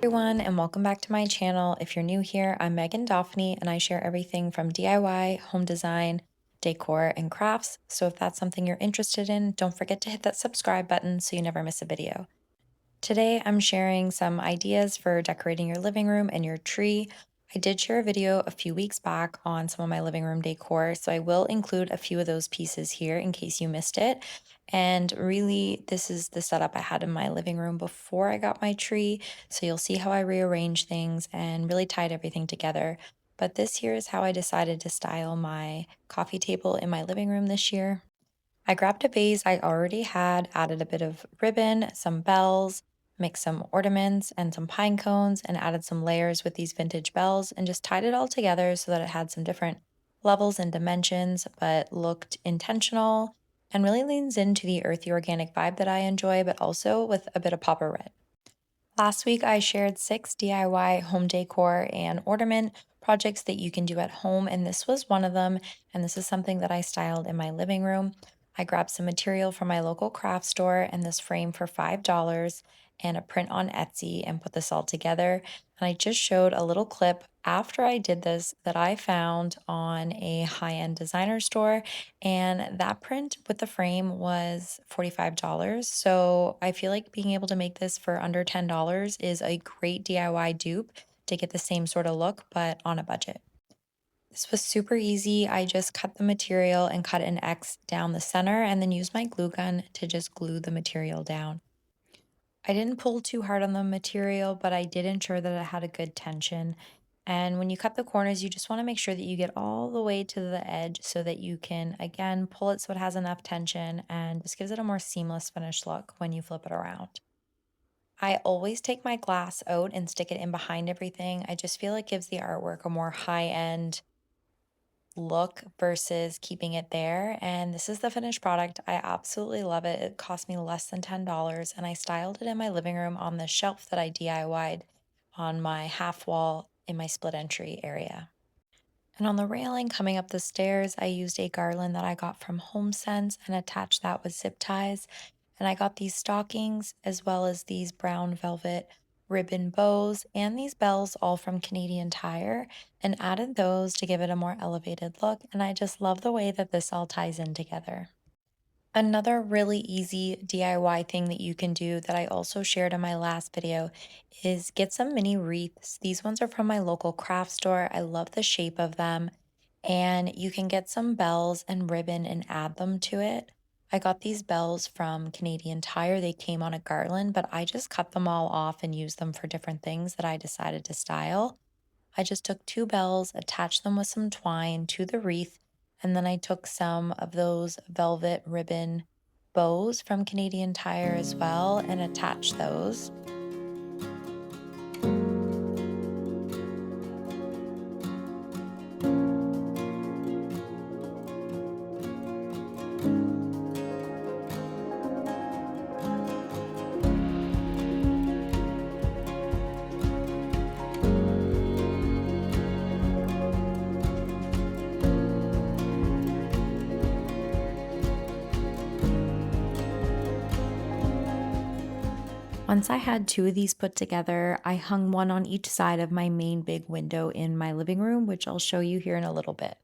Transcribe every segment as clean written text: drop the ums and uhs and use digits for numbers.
Everyone, and welcome back to my channel. If you're new here, I'm Megan Daphne and I share everything from DIY, home design, decor, and crafts. So if that's something you're interested in, don't forget to hit that subscribe button so you never miss a video. Today, I'm sharing some ideas for decorating your living room and your tree. I did share a video a few weeks back on some of my living room decor, so I will include a few of those pieces here in case you missed it. And really, this is the setup I had in my living room before I got my tree. So you'll see how I rearranged things and really tied everything together. But this here is how I decided to style my coffee table in my living room this year. I grabbed a vase I already had, added a bit of ribbon, some bells, mixed some ornaments and some pine cones, and added some layers with these vintage bells and just tied it all together so that it had some different levels and dimensions, but looked intentional and really leans into the earthy organic vibe that I enjoy, but also with a bit of pop of red. Last week, I shared 6 DIY home decor and ornament projects that you can do at home, and this was one of them. And this is something that I styled in my living room. I grabbed some material from my local craft store and this frame for $5 and a print on Etsy and put this all together. And I just showed a little clip after I did this that I found on a high end designer store. And that print with the frame was $45. So I feel like being able to make this for under $10 is a great DIY dupe to get the same sort of look, but on a budget. This was super easy. I just cut the material and cut an X down the center and then used my glue gun to just glue the material down. I didn't pull too hard on the material, but I did ensure that it had a good tension. And when you cut the corners, you just want to make sure that you get all the way to the edge so that you can, again, pull it so it has enough tension and just gives it a more seamless finished look when you flip it around. I always take my glass out and stick it in behind everything. I just feel it gives the artwork a more high end look versus keeping it there. And this is the finished product. I absolutely love it. It cost me less than $10 and I styled it in my living room on the shelf that I DIY'd on my half wall in my split entry area. And on the railing coming up the stairs, I used a garland that I got from HomeSense and attached that with zip ties. And I got these stockings as well as these brown velvet ribbon bows and these bells all from Canadian Tire and added those to give it a more elevated look. And I just love the way that this all ties in together. Another really easy DIY thing that you can do that I also shared in my last video is get some mini wreaths. These ones are from my local craft store. I love the shape of them. And you can get some bells and ribbon and add them to it. I got these bells from Canadian Tire. They came on a garland, but I just cut them all off and used them for different things that I decided to style. I just took 2 bells, attached them with some twine to the wreath, and then I took some of those velvet ribbon bows from Canadian Tire as well and attached those. Once I had 2 of these put together, I hung one on each side of my main big window in my living room, which I'll show you here in a little bit.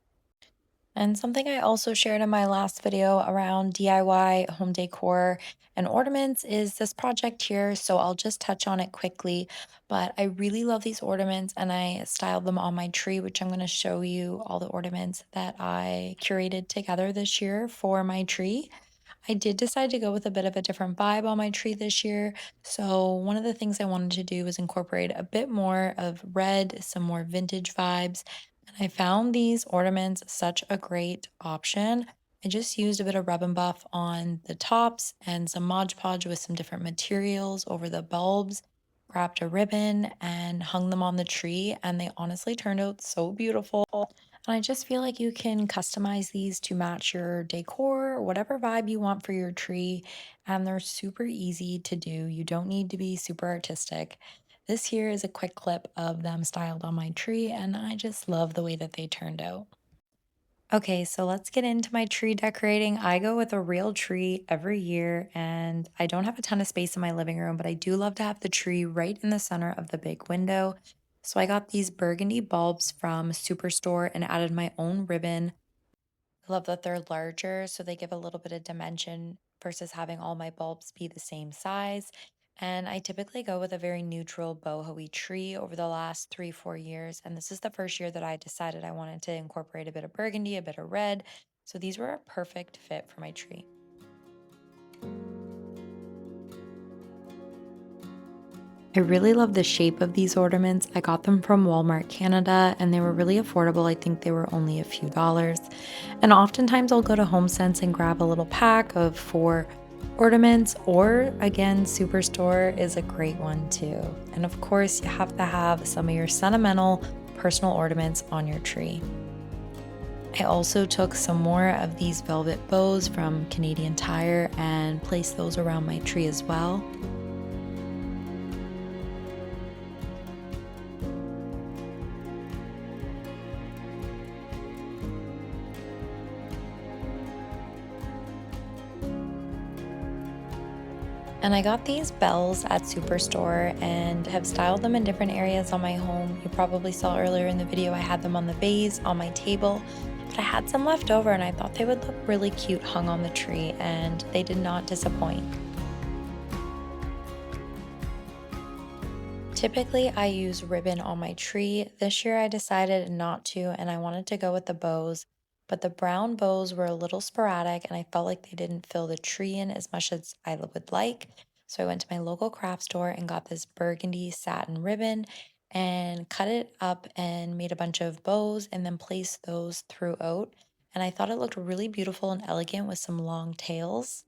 And something I also shared in my last video around DIY, home decor, and ornaments is this project here. So I'll just touch on it quickly. But I really love these ornaments and I styled them on my tree, which I'm going to show you all the ornaments that I curated together this year for my tree. I did decide to go with a bit of a different vibe on my tree this year. So, one of the things I wanted to do was incorporate a bit more of red, some more vintage vibes. And I found these ornaments such a great option. I just used a bit of rub and buff on the tops and some Mod Podge with some different materials over the bulbs. Wrapped a ribbon and hung them on the tree, and they honestly turned out so beautiful. And I just feel like you can customize these to match your decor or whatever vibe you want for your tree. And they're super easy to do. You don't need to be super artistic. This here is a quick clip of them styled on my tree, and I just love the way that they turned out. Okay, so let's get into my tree decorating. I go with a real tree every year, and I don't have a ton of space in my living room, but I do love to have the tree right in the center of the big window. So I got these burgundy bulbs from Superstore and added my own ribbon. I love that they're larger, so they give a little bit of dimension versus having all my bulbs be the same size. And I typically go with a very neutral boho tree over the last 3, 4 years. And this is the first year that I decided I wanted to incorporate a bit of burgundy, a bit of red. So these were a perfect fit for my tree. I really love the shape of these ornaments. I got them from Walmart Canada and they were really affordable. I think they were only a few dollars. And oftentimes I'll go to HomeSense and grab a little pack of 4 ornaments, or again, Superstore is a great one too. And of course, you have to have some of your sentimental personal ornaments on your tree. I also took some more of these velvet bows from Canadian Tire and placed those around my tree as well. And I got these bells at Superstore and have styled them in different areas on my home. You probably saw earlier in the video I had them on the vase on my table, but I had some left over and I thought they would look really cute hung on the tree, and they did not disappoint. Typically, I use ribbon on my tree. This year, I decided not to, and I wanted to go with the bows, but the brown bows were a little sporadic, and I felt like they didn't fill the tree in as much as I would like. So I went to my local craft store and got this burgundy satin ribbon and cut it up and made a bunch of bows and then placed those throughout. And I thought it looked really beautiful and elegant with some long tails.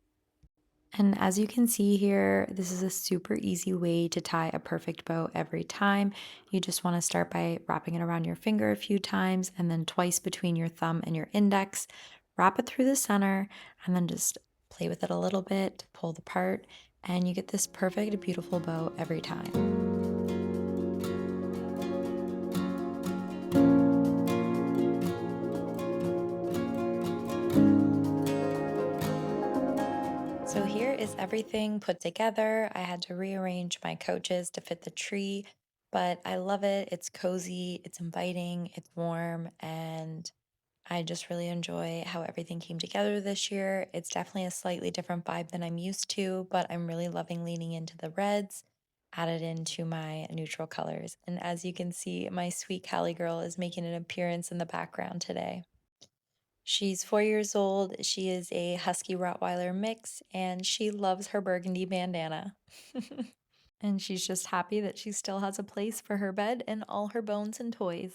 And as you can see here, this is a super easy way to tie a perfect bow every time. You just want to start by wrapping it around your finger a few times and then twice between your thumb and your index. Wrap it through the center and then just play with it a little bit, pull the part, and you get this perfect, beautiful bow every time. So here is everything put together. I had to rearrange my couches to fit the tree, but I love it. It's cozy, it's inviting, it's warm, and I just really enjoy how everything came together this year. It's definitely a slightly different vibe than I'm used to, but I'm really loving leaning into the reds added into my neutral colors. And as you can see, my sweet Callie girl is making an appearance in the background today. She's 4 years old. She is a Husky Rottweiler mix, and she loves her burgundy bandana. And she's just happy that she still has a place for her bed and all her bones and toys.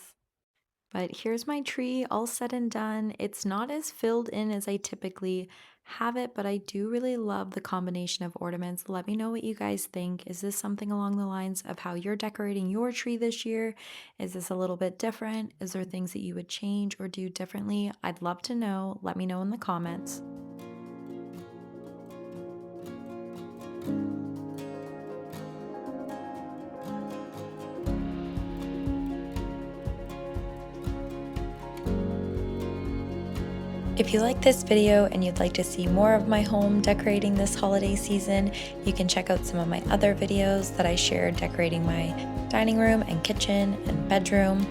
But here's my tree all said and done. It's not as filled in as I typically have it, but I do really love the combination of ornaments. Let me know what you guys think. Is this something along the lines of how you're decorating your tree this year? Is this a little bit different? Is there things that you would change or do differently? I'd love to know. Let me know in the comments. If you like this video and you'd like to see more of my home decorating this holiday season, you can check out some of my other videos that I shared decorating my dining room and kitchen and bedroom.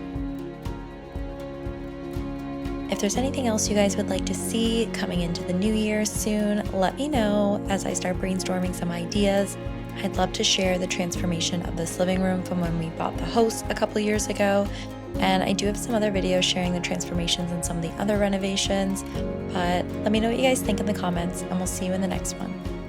If there's anything else you guys would like to see coming into the new year soon, let me know as I start brainstorming some ideas. I'd love to share the transformation of this living room from when we bought the house a couple years ago. And I do have some other videos sharing the transformations and some of the other renovations. But let me know what you guys think in the comments, and we'll see you in the next one.